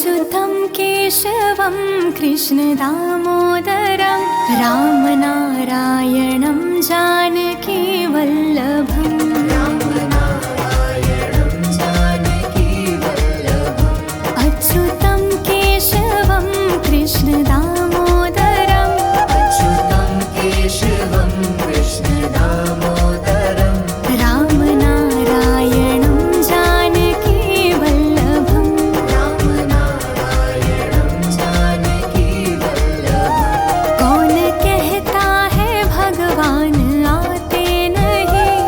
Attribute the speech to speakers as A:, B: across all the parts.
A: अच्युतं केशवं कृष्णदामोदरं रामनारायणं जानकीवल्लभम् अच्युतं केशवं कृष्णदामोदरं रामनारायणं जानकीवल्लभम् कौन कहता है भगवान आते नहीं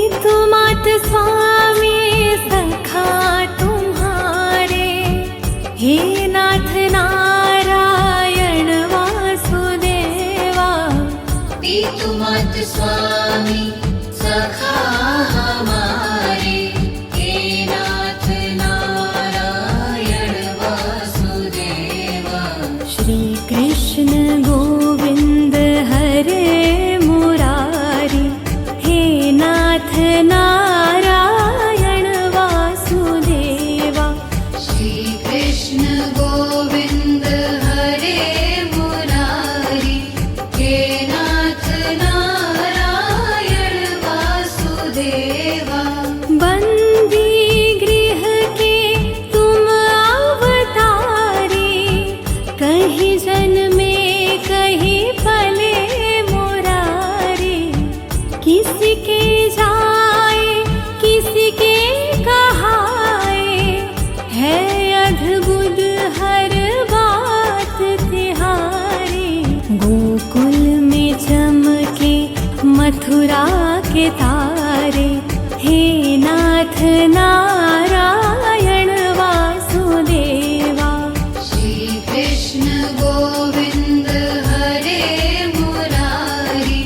A: पितु मात स्वामी सखा तुम्हारे, हे नाथ नारायण वासुदेवा।
B: पितु मात स्वामी सखा हमारे, हे नाथ नारायण वासुदेवा।
A: श्री कृष्ण गोविंद हरे मुरारी, हे नाथ नारायण वासुदेवा।
B: श्री कृष्ण गोविंद हरे मुरारी, हे नाथ नारायण वासुदेवा।
A: बंदी गृह के तुम अवतारी, कहीं जन्मे कहीं पले मुरारी। किसी के जाए किसी के कहाए, है अद्भुत हर बात तिहारी। गोकुल में चमके मथुरा के तारे, हे नाथ नारायण वासुदेवा।
B: श्री कृष्ण गोविंद हरे मुरारी,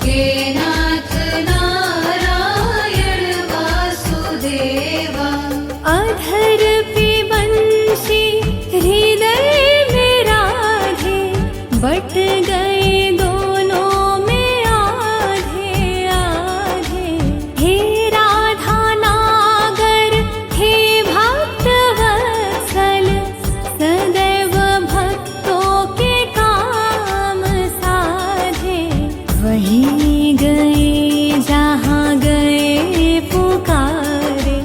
B: हे नाथ नारायण वासुदेवा।
A: अधर पे बंशी हृदय में राधे, बट गए दोनों में आधे आधे। हे राधा नागर, हे भक्त वत्सल, सदैव भक्तों के काम साधे। वहीं गए जहाँ गए पुकारे,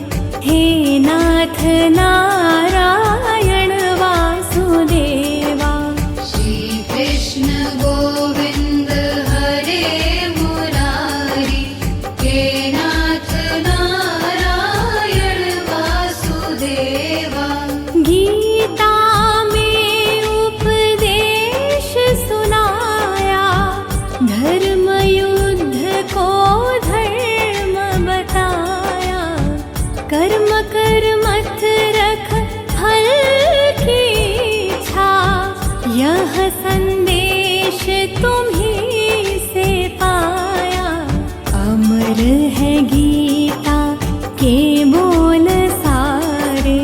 A: हे नाथ नारायण वासुदेवा।
B: श्री कृष्ण गोविंद हरे मुरारी, हे नाथ नारायण वासुदेवा।
A: गीता में उपदेश सुनाया, धर्म युद्ध को धर्म बताया। कर्म कर मत रख फल की इच्छा, यह संदेश तुम्हीं से पाया। अमर है गीता के बोल सारे,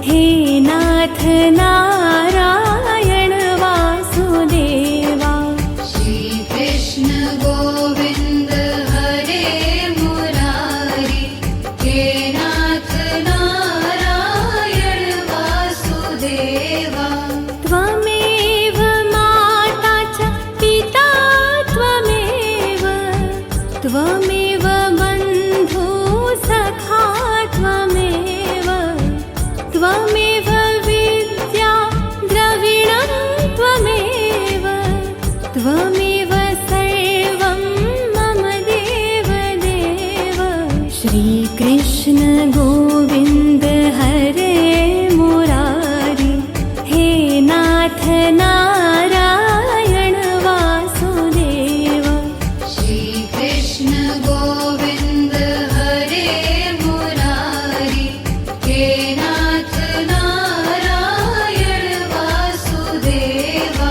A: हे नाथ नारायण वासुदेवा।
B: श्री कृष्ण गोविंद हरे मुरारी, हे नाथ नारायण वासुदेवा।
A: त्वमेव माता च पिता त्वमेव, त्वमेव बन्धु सखा त्वमेव, त्वमेव विद्या द्रविणं त्वमेव, त्वमेव सर्वं मम देव देव। श्री कृष्ण गोविंद हरे मुरारी, हे नाथ नारायण वासुदेवा।
B: श्री कृष्ण गोविंद हरे मुरारी, हे नाथ नारायण वासुदेवा।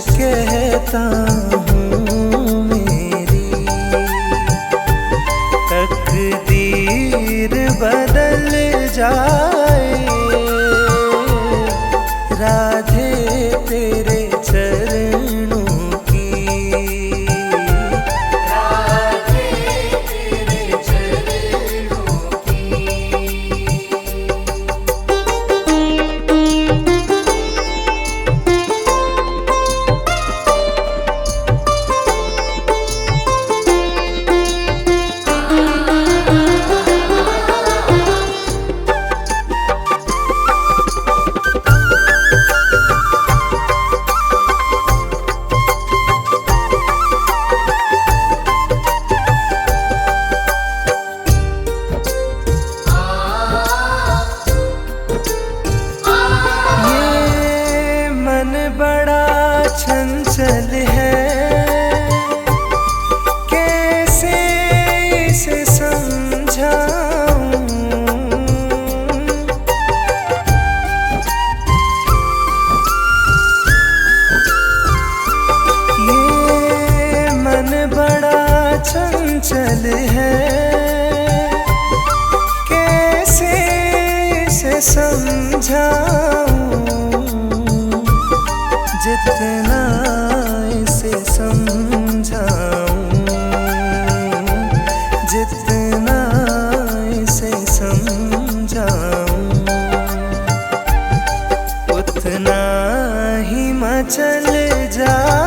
C: कहता हूँ मेरी तकदीर बदल जाए, राधे तेरे चंचल है, कैसे इसे समझाऊं। ये मन बड़ा चंचल है, कैसे इसे समझाऊं। जितना इसे समझाऊं, जितना इसे समझाऊं, उतना ही मचल जाए।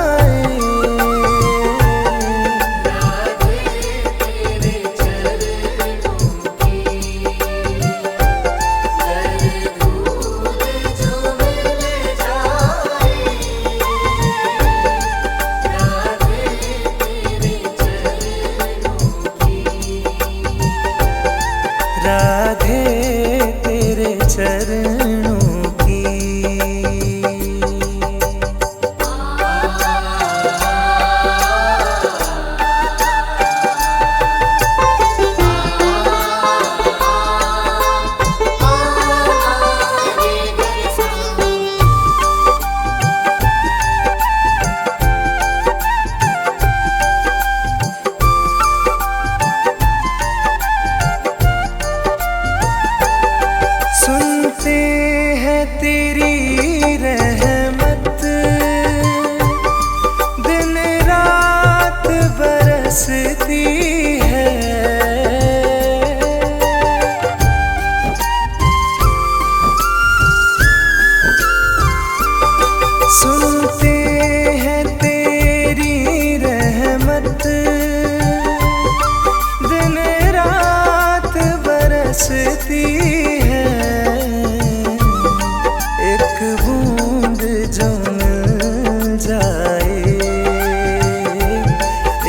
C: राधे तेरे चरणों की। सुनते हैं तेरी रहमत, दिन रात बरसती है। सुनते हैं तेरी रहमत, दिन रात बरसती है। एक बूंद जो मिल जाए,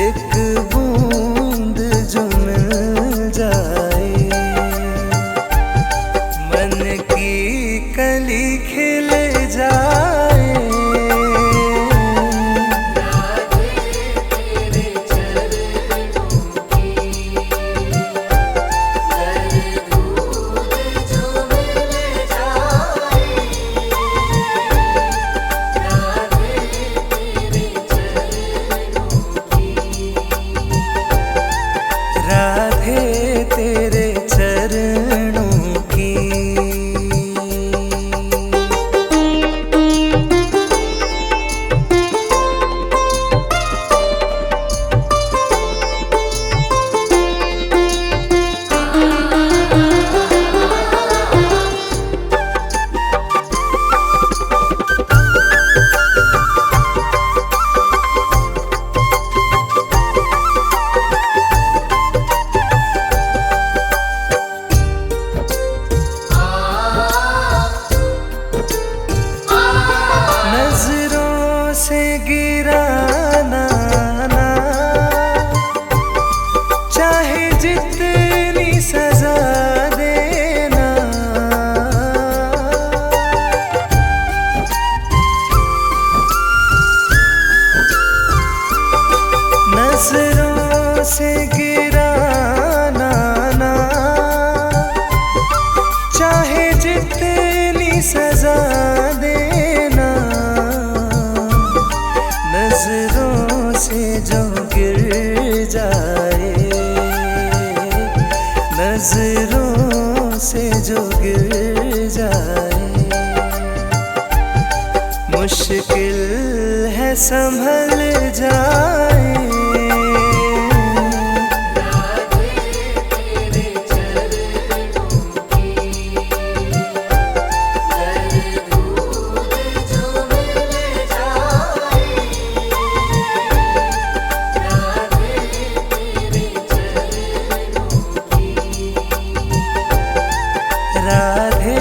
C: एक बूंद जो मिल जाए, मन की कली खिल जाए। राधे तेरे चरणों की। नजरों से गिराना ना, चाहे जितनी सजा देना। नजरों से गिराना ना, चाहे जितनी सजा देना। नजरों से जो गिर जाए, नजरों से जो गिर जाए, मुश्किल है संभल जाए। राधे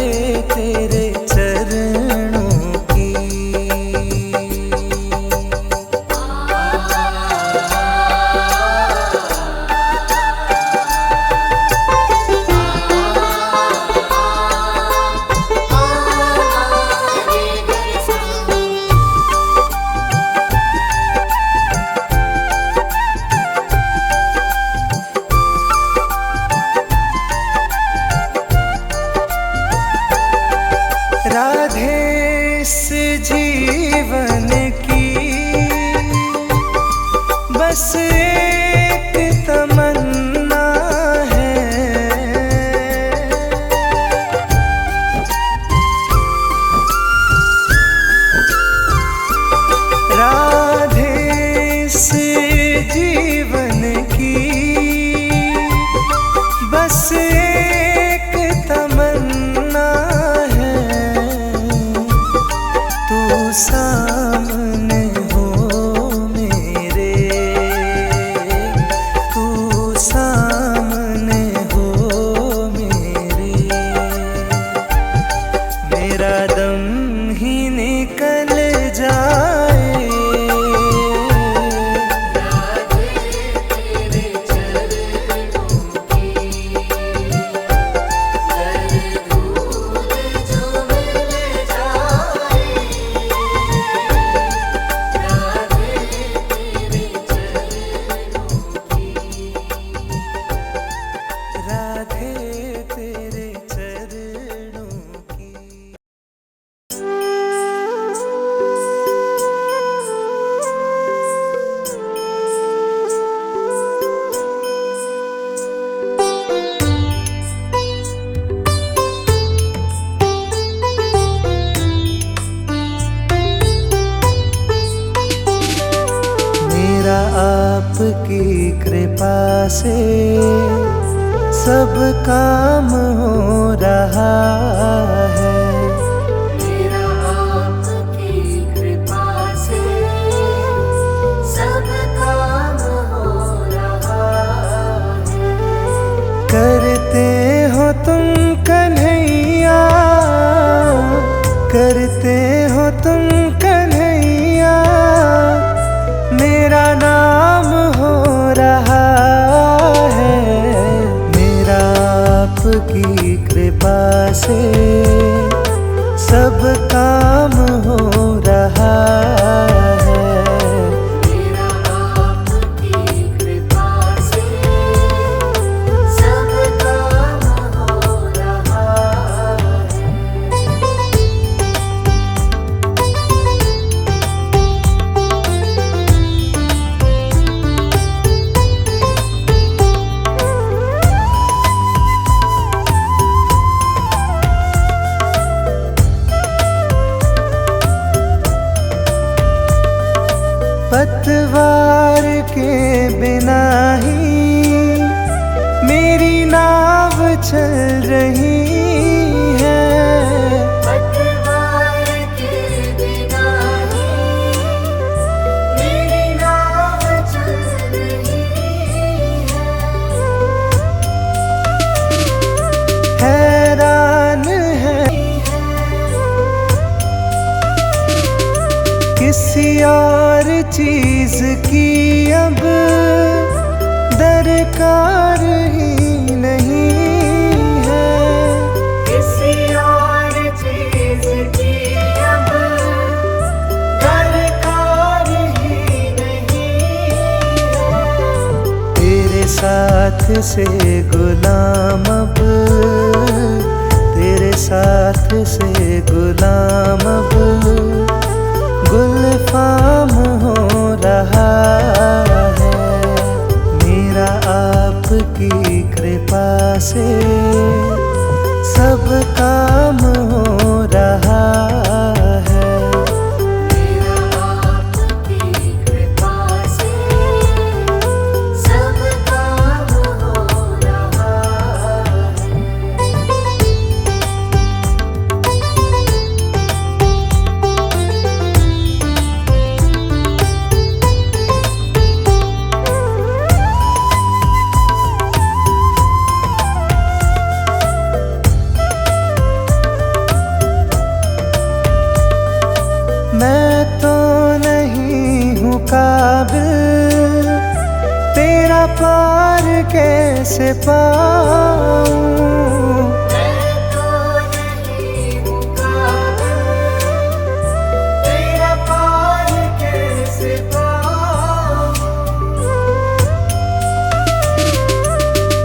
C: तेरे चरणों की। बस एक तमन्ना है, राधे इस जीवन की बस एक तमन्ना है, तू सामने हो मेरे, तू सामने हो मेरे, मेरा दम ही निकल जाए, राधे तेरे चरणों की। मेरा आपकी कृपा से सब काम हो रहा है,
B: मेरा आपकी कृपा से सब काम हो रहा है।
C: करते हो तुम कन्हैया, करते हो तुम कन्हैया, मेरा नाम हो रहा है, मेरा आपकी कृपा से सब काम हो रहा है,
B: मेरा आपकी कृपा से सब काम हो रहा है।
C: पतवार के बिना ही मेरी नाव चल रही है,
B: पतवार के बिना ही मेरी नाव चल रही है।
C: हैरान है किसी और चीज की अब दरकार ही नहीं है,
B: किसी और चीज की अब दरकार ही नहीं है।
C: तेरे साथ से गुलाम अब, तेरे साथ से गुलाम अब गुलफाम हो रहा है, मेरा आपकी कृपा से सब काम हो रहा है,
B: मेरा आपकी कृपा से सब काम हो रहा है।
C: मैं तो नहीं हूँ काबिल, तेरा पार कैसे पाऊँ,
B: मैं तो नहीं हूँ काबिल, तेरा पार कैसे पाऊँ।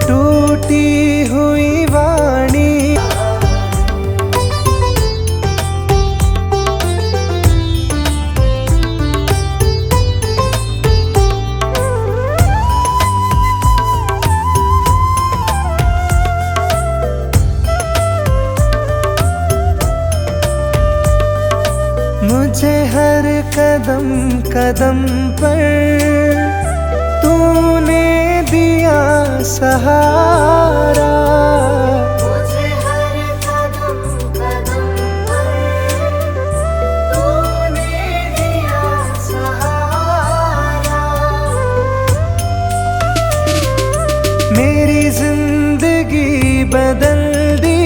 C: टूटी हुई वाणी कदम कदम पर तूने दिया सहारा।
B: मुझे हर कदम कदम पर तूने दिया सहारा।
C: मेरी जिंदगी बदल दी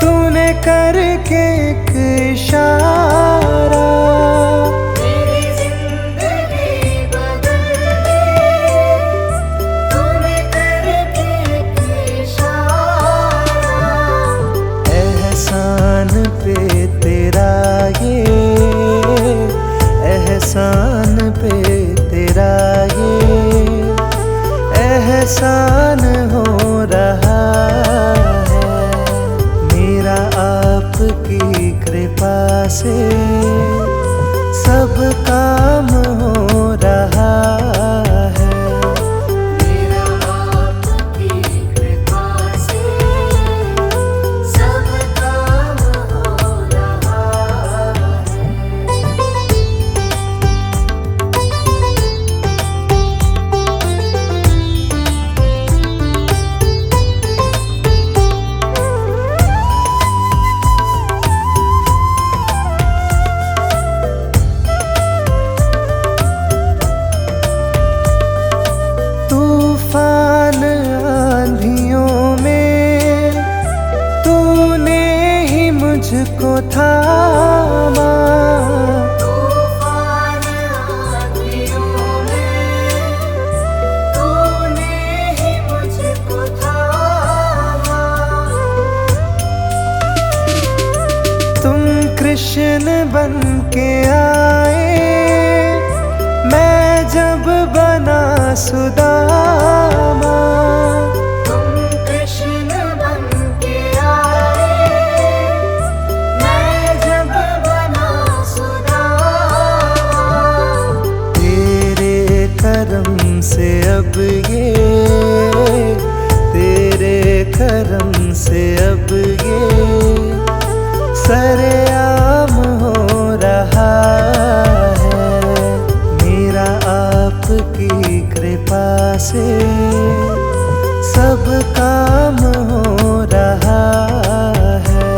C: तूने करके एक इशारा।
B: मेरी जिंदगी बदल दी तूने करके एक इशारा।
C: एहसान पे तेरा ये, एहसान पे तेरा ये एहसान हो रहा है मेरा आपकी कृपा से सब काम हो रहा है।
B: मेरा आपकी कृपा से सब काम हो रहा है।
C: तूफान आंधियों में तूने ही मुझको थामा।
B: तूफान आंधियों में तूने ही मुझको थामा।
C: तुम कृष्ण बन के आए मैं जब बना सुदामा।
B: तुम कृष्ण बन के आए मैं जब बना सुदामा।
C: तेरे करम से अब ये, तेरे करम से अब ये सरेआम हो रहा है मेरा आपकी कृपा से सब काम हो रहा है।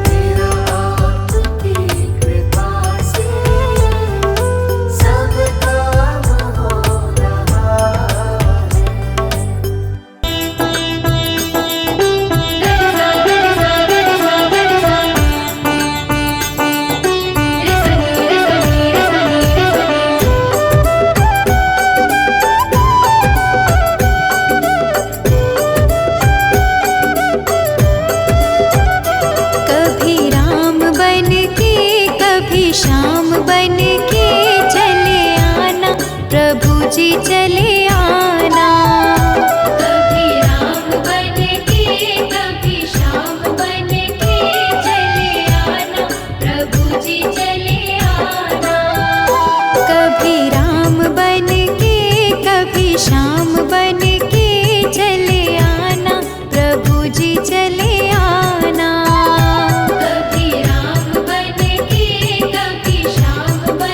B: मेरा आपकी कृपा से सब काम हो रहा है।
A: कभी राम बन के कभी श्याम बन के चले आना प्रभु जी चले आना। कभी राम बन के कभी श्याम बन के चले आना प्रभु जी चले आना। कभी राम बन के कभी श्याम बन के चले आना प्रभु जी चले आना। कभी राम बन के कभी श्याम बन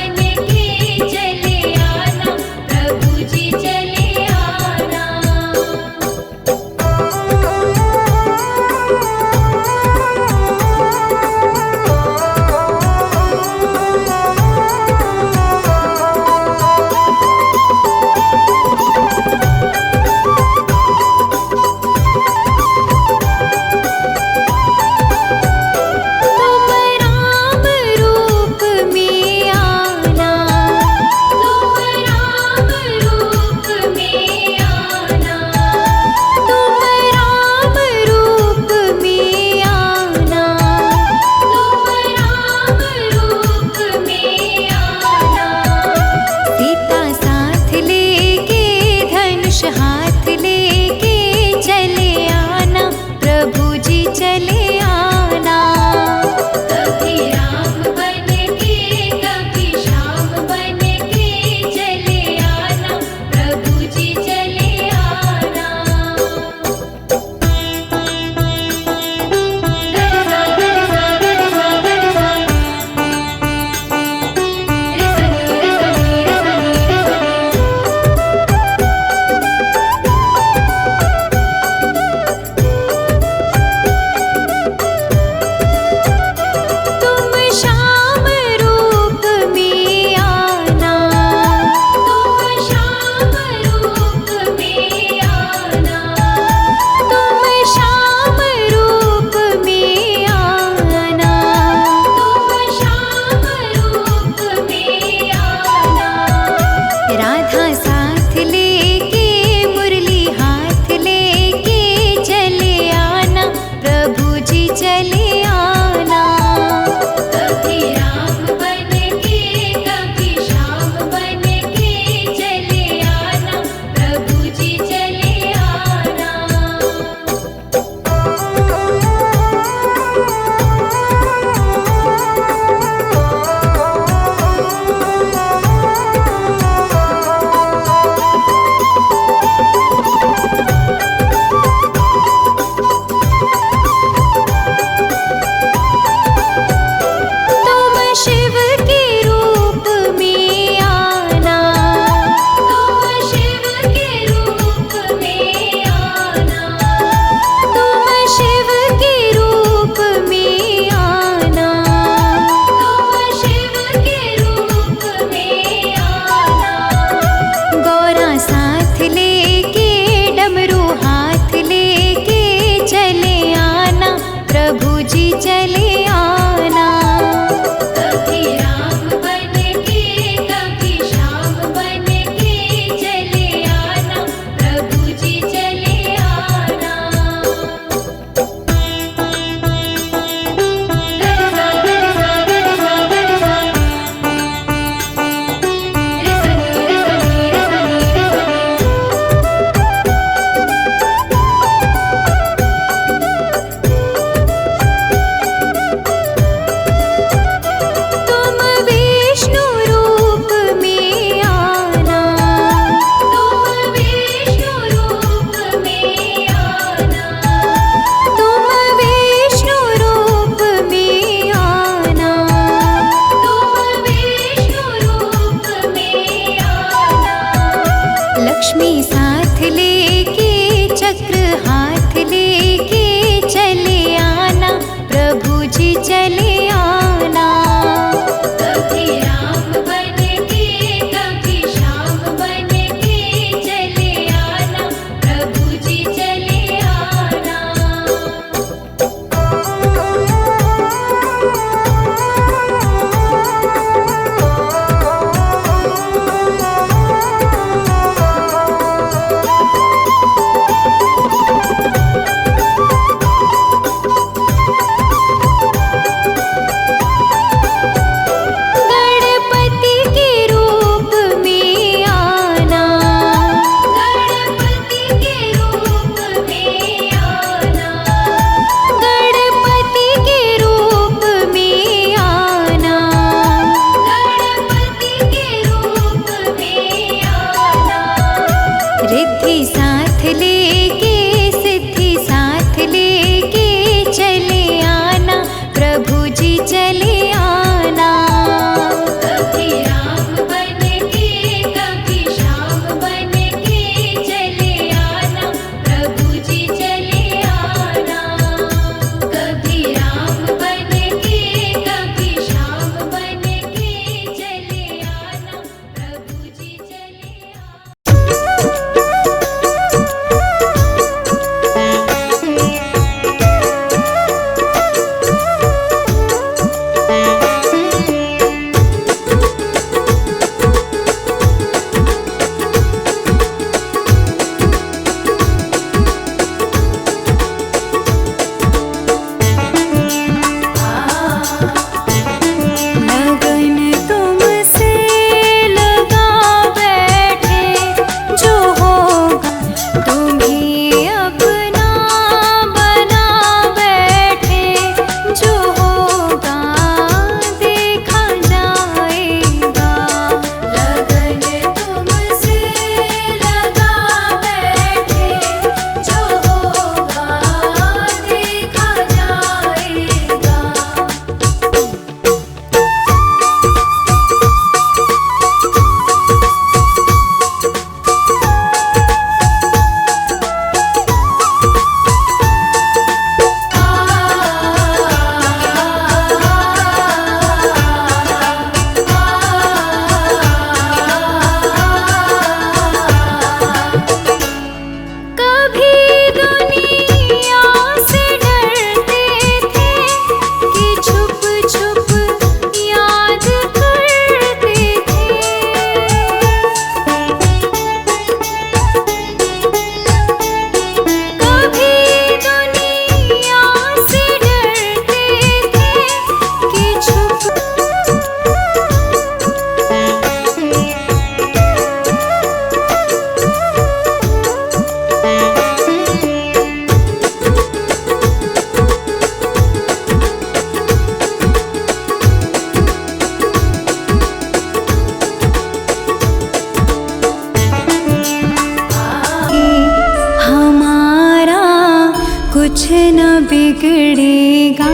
A: बिगड़ेगा,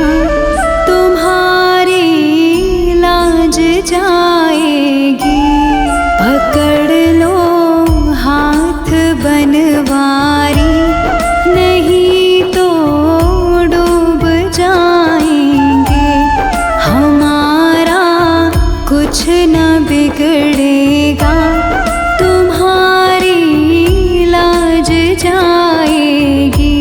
A: तुम्हारी लाज जाएगी। पकड़ लो हाथ बनवारी, नहीं तो डूब जाएंगे। हमारा कुछ न बिगड़ेगा, तुम्हारी लाज जाएगी।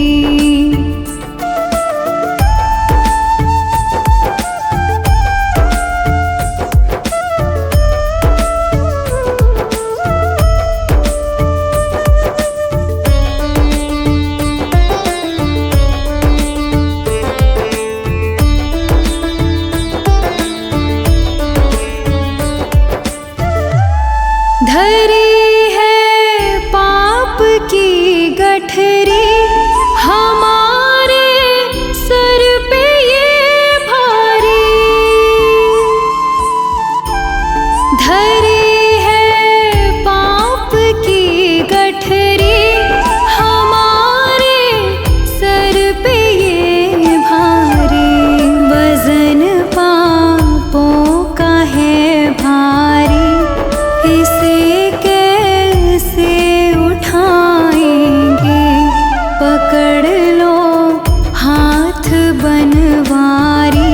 A: धरी है पाप की गठरी, हमारे सर पे ये भारी। धरी है पाप की गठरी, हमारे सर पे ये भारी। वजन पापों का है भारी, इसे कैसे उठाएंगे। पकड़ लो हाथ बनवारी,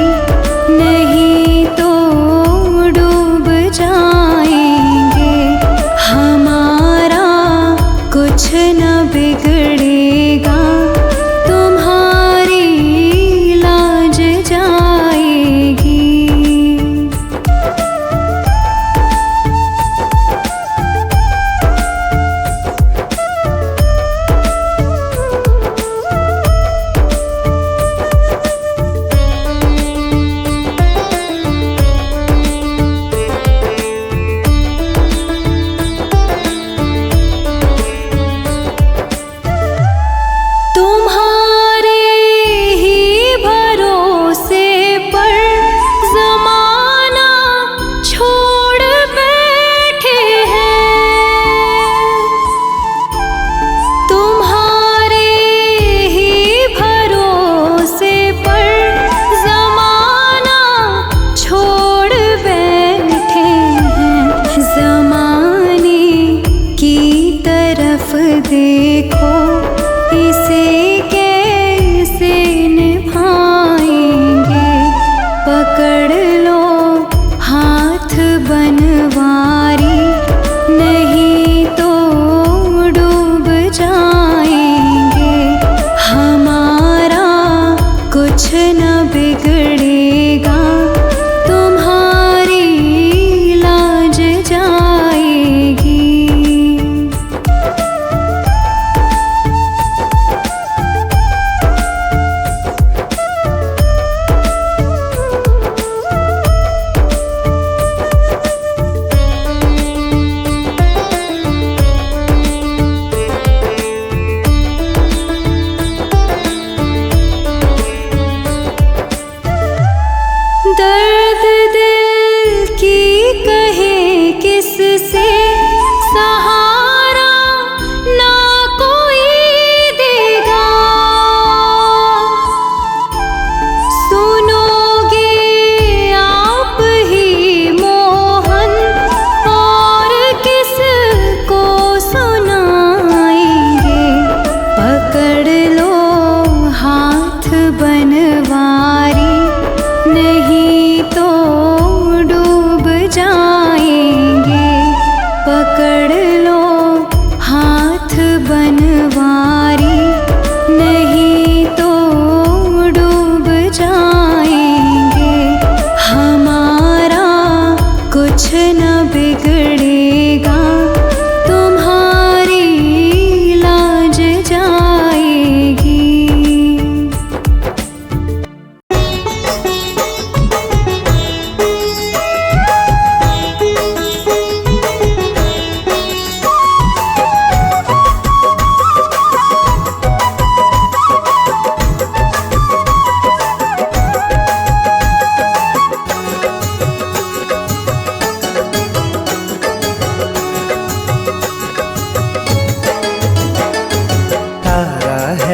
A: नहीं तो डूब जाएंगे। हमारा कुछ न बिगड़ेगा, तुम्हारी लाज जाएगी। तुम्हारे ही भरोसे पर ज़माना छोड़ बैठे हैं। तुम्हारे ही भरोसे पर ज़माना छोड़ बैठे हैं। ज़माने की तरफ देखो, इसे कैसे निभाएंगे। पकड़ लो हाथ बनवारी, नहीं तो डूब जाएंगे। हमारा कुछ न बिगड़ेगा, तुम्हारी लाज जाएगी। दर्द दिल की कहे किससे, सहारा ना कोई देगा। सुनोगे आप ही मोहन, और किसको सुनाएंगे। पकड़ लो हाथ बनवारी, नहीं तो डूब जाएंगे। पकड़ लो हाथ बनवारी, नहीं तो डूब जाएंगे। हमारा कुछ न बिगड़ेगा, तुम्हारी लाज जाएगी।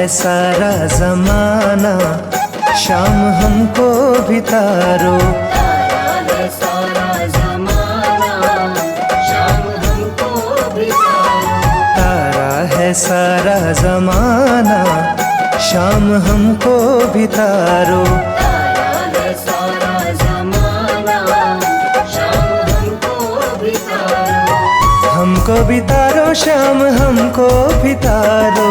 C: सारा जमाना शाम हमको भी तारो।
B: तारा है सारा जमाना, शाम हमको भी तारो।
C: तारा है सारा जमाना, शाम हमको भी तारो।
B: तारा है सारा जमाना, शाम हमको भी तारो।
C: हमको भी तारो शाम हमको भी तारो।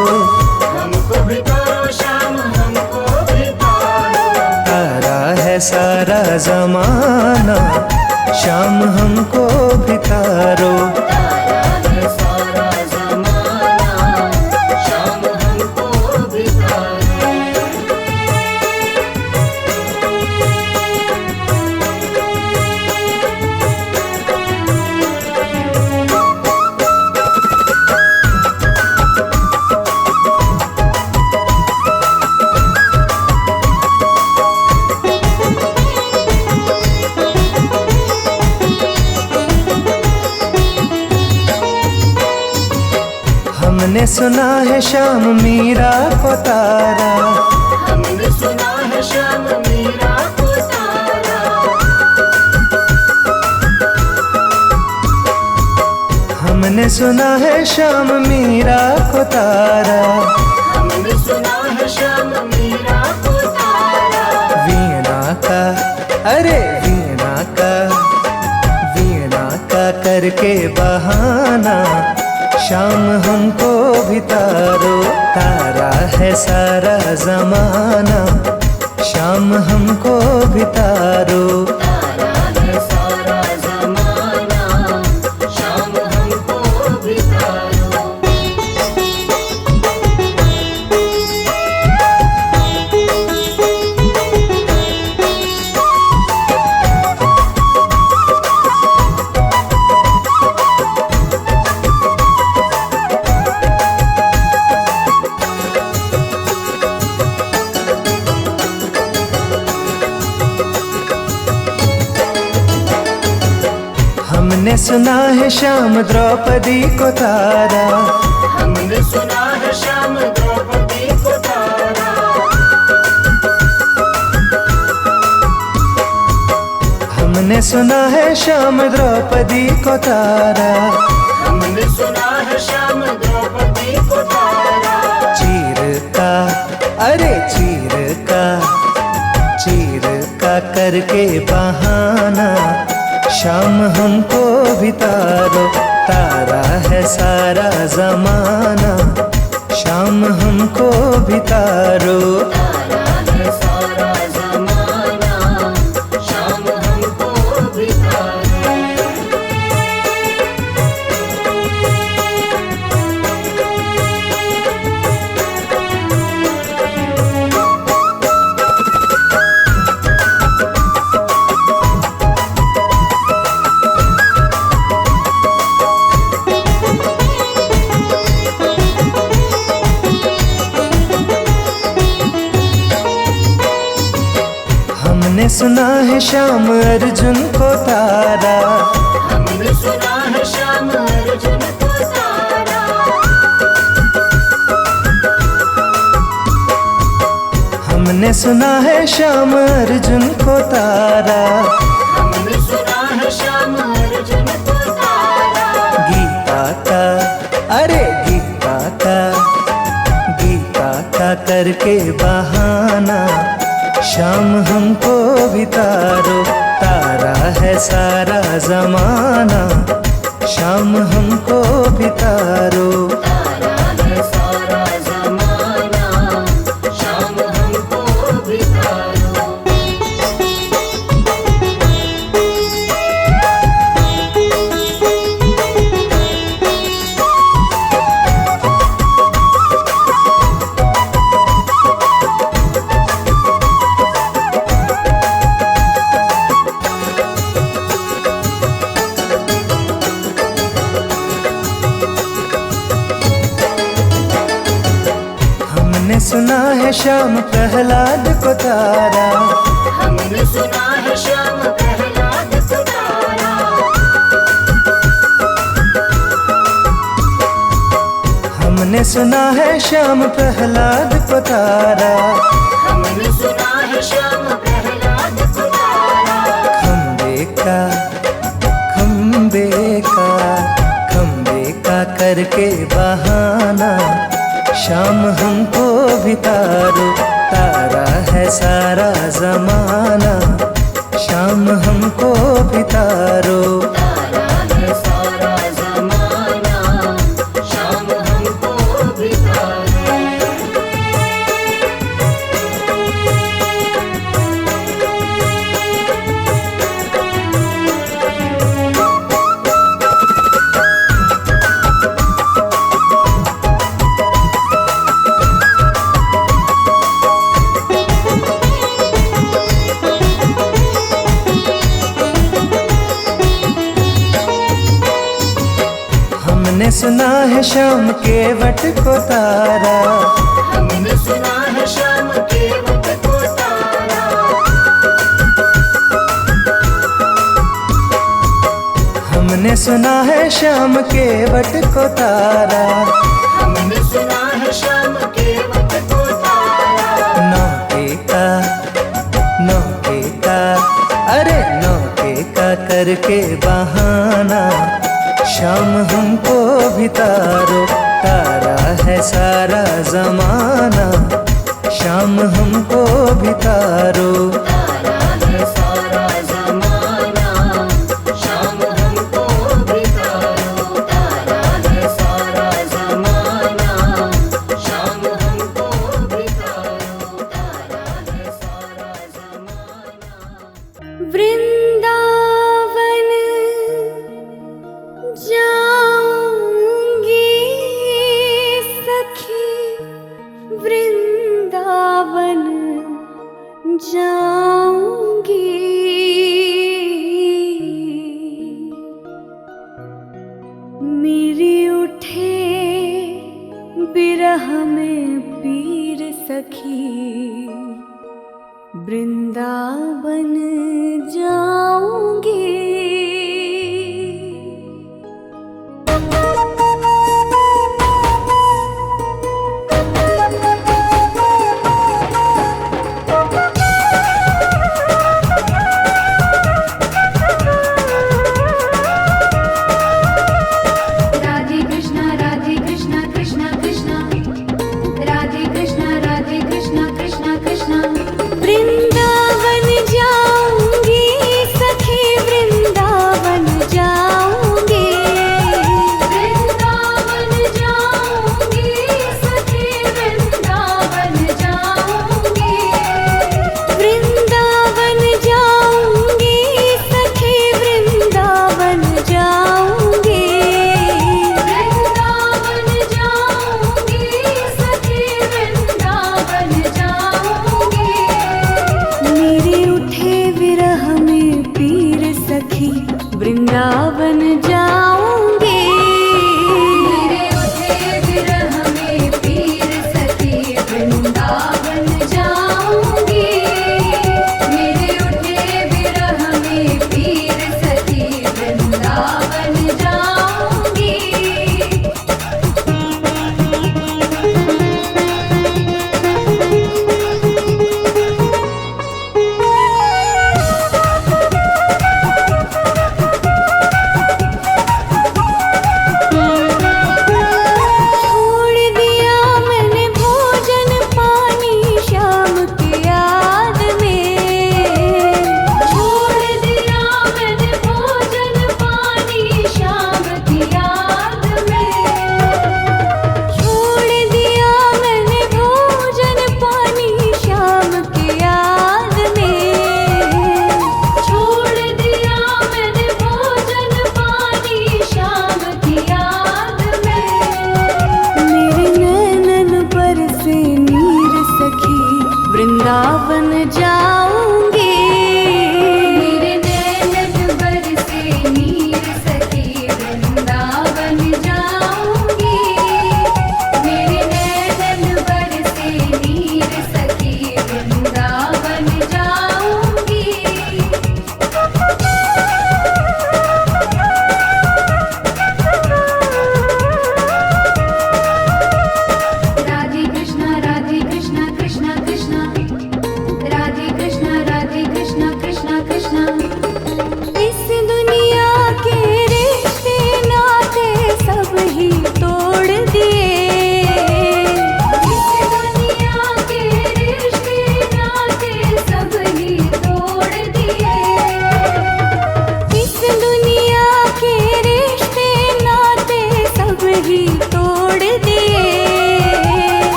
B: हमको भी तारो शाम हमको भी तारो।
C: तारा है सारा जमाना, शाम हमको भी तारो।
B: तारा है सारा जमाना, शाम हमको भी तारो।
C: हमने सुना है शाम मीरा को तारा।
B: हमने सुना है शाम मीरा को तारा।
C: हमने सुना है शाम मीरा को तारा।
B: हमने सुना है शाम मीरा को तारा।
C: वीणा का, अरे वीणा का करके बहाना, शाम हमको भी तारो। तारा है सारा जमाना, शाम हमको भी तारो।
B: तारा है सारा जमाना, शाम हमको भी तारो।
C: हमने सुना है शाम द्रौपदी को तारा।
B: हमने सुना है शाम द्रौपदी को तारा।
C: हमने सुना है शाम द्रौपदी को तारा।
B: हमने सुना है शाम द्रौपदी को तारा।
C: चीर का, अरे चीर का करके बहाना, शाम हमको भी तारो। तारा है सारा जमाना, शाम हमको भी तारो।
B: तारा है सारा जमाना, शाम हमको भी तारो।
C: हमने सुना है शाम अर्जुन को तारा।
B: हमने सुना है शाम अर्जुन को तारा।
C: हमने सुना है शाम अर्जुन को तारा।
B: हमने सुना है शाम अर्जुन को तारा।
C: गीता का, अरे गीता का करके बहाना, शाम हमको भी तारो। तारा है सारा जमाना, शाम हमको भी तारो।
B: तारा है सारा जमाना, शाम हमको भी तारो।
C: हमने सुना है शाम प्रहलाद को तारा।
B: हमने सुना है शाम प्रहलाद को तारा। हमने
C: सुना है श्याम प्रहलाद को तारा।
B: हमने सुना है
C: खम्बे का करके बहाना शाम हमको भी तारो, तारा है सारा जमाना शाम हमको भी तारो।
B: तारा है सारा जमाना शाम हमको भी तारो।
C: हमने सुना है शाम के वट को तारा,
B: हमने सुना है शाम के वट को तारा।
C: हमने सुना है शाम के वट को तारा।
B: हमने सुना है शाम के वट को तारा।
C: नौके का अरे नौके का करके बहाना शाम हमको भी तारो, तारा है सारा जमाना शाम हमको भी तारो।
B: तारा है सारा जमाना शाम हमको भी तारो। तारा है सारा जमाना शाम हमको भी तारो। तारा है सारा जमाना।
A: वृंदावन जाऊंगी सखी, वृंदावन जाऊंगी। मेरी उठे बिरह में पीर सखी, वृंदावन जाऊंगी। राधे कृष्णा कृष्णा कृष्णा, राधे कृष्णा कृष्णा कृष्णा। वृंदावन जाऊंगी सखी, वृंदावन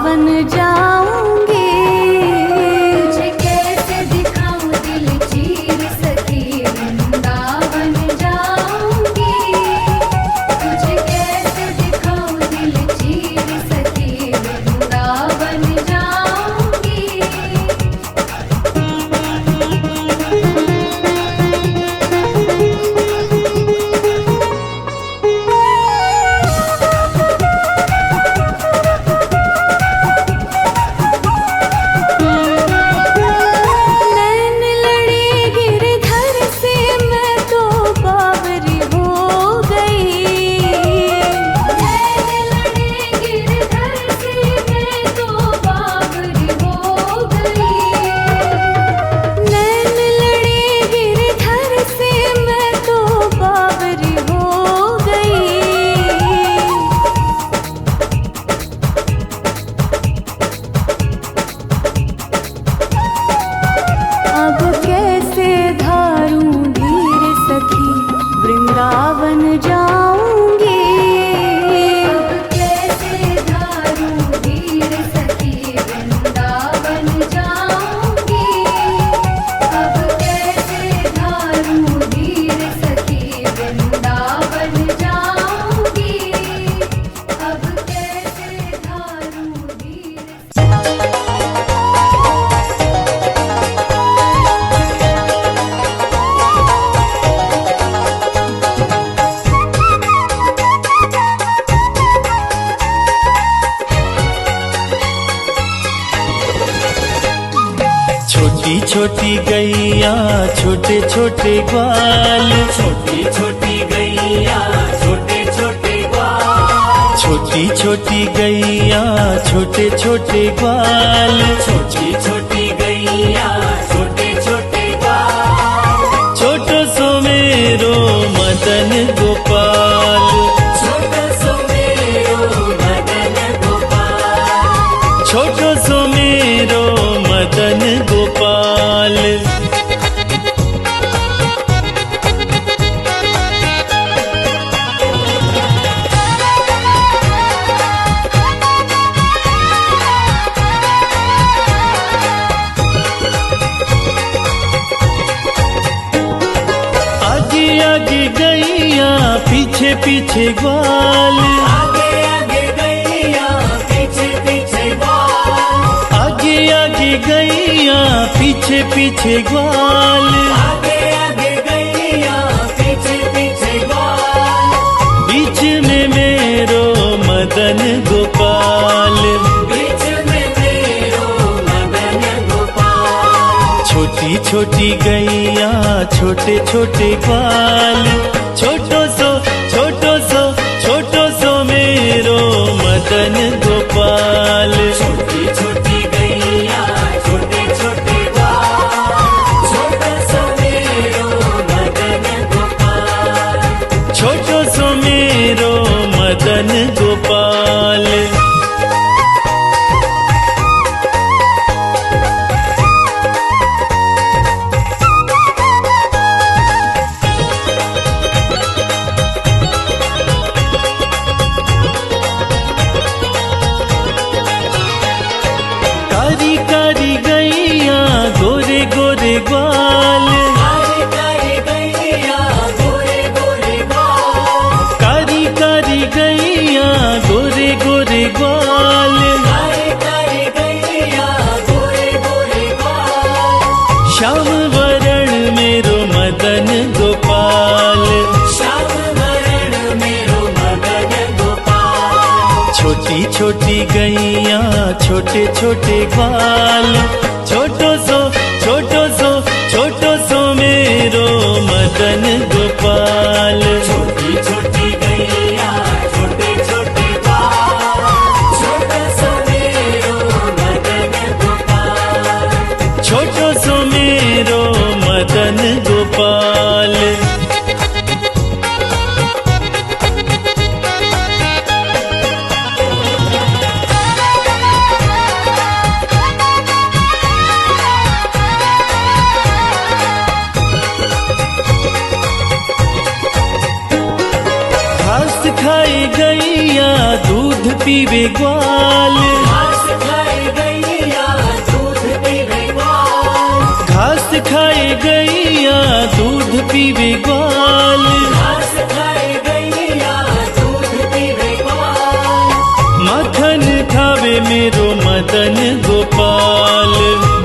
A: वृंदावन जाऊंगी। तुझे कैसे दिखाऊं दिल चीर सखी, वृंदावन जाऊंगी। तुझे कैसे दिखाऊं दिल चीर सखी, वृंदावन जाऊंगी। नैन लड़े गिरधर से मैं तो बावरी हो गई। नैन लड़े गिरधर से मैं तो बावरी हो गई। नैन लड़े गिरधर से मैं तो बावरी हो गई। अब कैसे धारूं धीर सखी, वृंदावन जाऊंगी। अब कैसे धारूं धीर सखी, वृंदावन जाऊंगी। अब कैसे धारूं धीर सखी, वृंदावन जाऊंगी। अब कैसे धारूं धीर
C: छोटी छोटी गैया छोटे छोटे ग्वाल,
B: छोटी छोटी गैया छोटे छोटे ग्वाल,
C: छोटी छोटी गैया छोटे छोटे ग्वाल,
B: छोटी छोटी गैया छोटे छोटे ग्वाल,
C: छोटो सो मेरो मदन गोपाल,
B: छोटा सो मेरो मदन गोपाल,
C: छोटो सो मेरो मदन गोपाल। आगे आगे गैया पीछे पीछे ग्वाल,
B: आगे आगे गैया पीछे पीछे ग्वाल,
C: आगे आगे गैया पीछे पीछे ग्वाल,
B: आगे आगे गैया पीछे पीछे ग्वाल,
C: बीच में मेरो मदन गोपाल,
B: बीच में मेरो मदन गोपाल,
C: छोटी छोटी गैया छोटे छोटे ग्वाल, छोटो सो मेरो मदन गोपाल।
B: छोटी छोटी गैया छोटे छोटे ग्वाल, छोटा सा मेरो मदन गोपाल,
C: छोटो सो मेरो मदन गोपाल। कारी कारी गैया गोरे गोरे ग्वाल,
B: कारी कारी गैया गोरे गोरे ग्वाल,
C: कारी कारी गैया गोरे गोरे ग्वाल,
B: कारी कारी गैया गोरे गोरे ग्वाल,
C: श्याम वरण मेरो मदन गोपाल,
B: श्याम वरण मेरो मदन गोपाल,
C: छोटी छोटी गैया छोटे छोटे ग्वाल, छोटो सो मेरो मदन गोपाल,
B: छोटी छोटी गैया छोटे छोटे ग्वाल, छोटा सा मेरो मदन गोपाल,
C: छोटो सो मेरो मदन गोपाल। घास खाए गैया दूध पीवे ग्वाल,
B: घास
D: खाए गैया दूध पीवे ग्वाल,
B: घास खाए गैया दूध पीवे ग्वाल,
D: माखन खावे मेरो मदन गोपाल।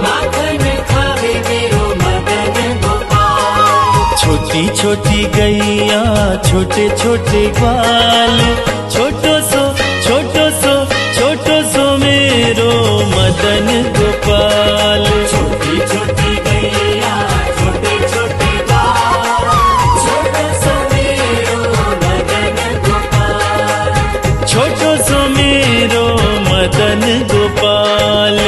B: माखन खावे मेरो मदन गोपाल।
D: छोटी छोटी गैया छोटे छोटे ग्वाल, छोटो सो मेरो मदन गोपाल।
B: छोटी छोटी गैया छोटे छोटे ग्वाल, छोटो सो मेरो मदन गोपाल।
D: छोटो सो मेरो मदन गोपाल।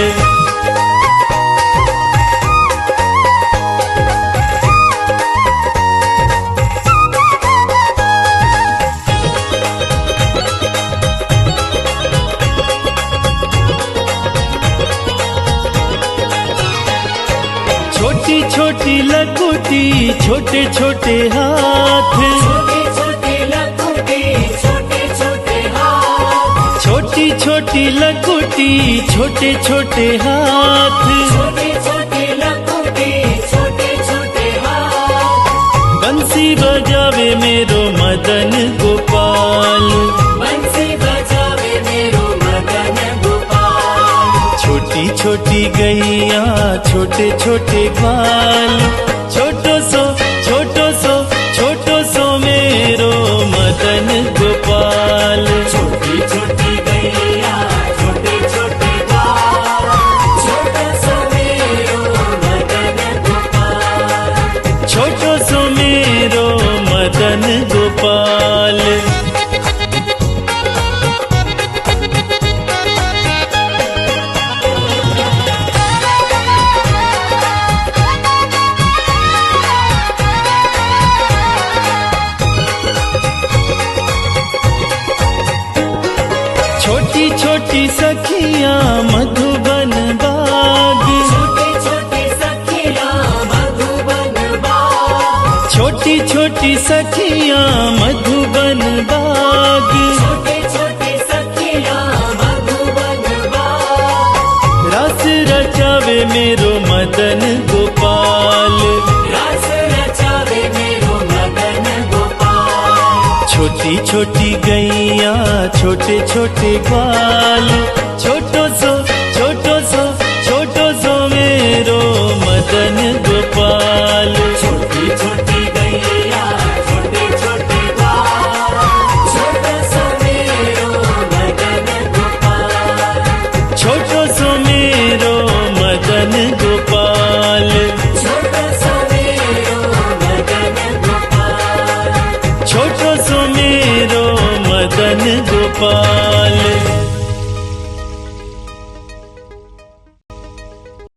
D: छोटी छोटी लकुटी छोटे छोटे हाथ,
B: छोटे छोटे लकुटी छोटे छोटे हाथ,
D: छोटी छोटी लकुटी छोटे छोटे हाथ।
B: छोटे छोटे लकुटी छोटे छोटे हाथ।
D: बंसी बजावे मेरो मदन गोपाल,
B: बंसी बजावे मेरो मदन गोपाल।
D: छोटी छोटी गैया छोटे छोटे ग्वाल, छोटो सो मेरो मदन गोपाल।
B: छोटी छोटी गैया छोटे छोटे ग्वाल, छोटो सो मेरो मदन गोपाल।
D: छोटो सो मेरो मदन गोपाल। छोटी छोटी सखियां मधुबन बाग,
B: छोटी छोटी सखियां मधुबन बाग,
D: छोटी छोटी सखियां मधुबन बाग।
B: छोटी छोटी सखियां मधुबन बाग।
D: रास रचावे मेरो मदन गोपाल,
B: रास रचावे मेरो मदन गोपाल।
D: छोटी छोटी गैया छोटे छोटे ग्वाल, छोटो सो मेरो मदन गोपाल।
B: छोटी छोटी गैया छोटे छोटे ग्वाल, छोटो सो मेरो मदन गोपाल।
D: छोटो सो मेरो मदन गोपाल।
B: छोटो सो मेरो मदन गोपाल।
D: छोटो सो मेरो मदन गोपाल।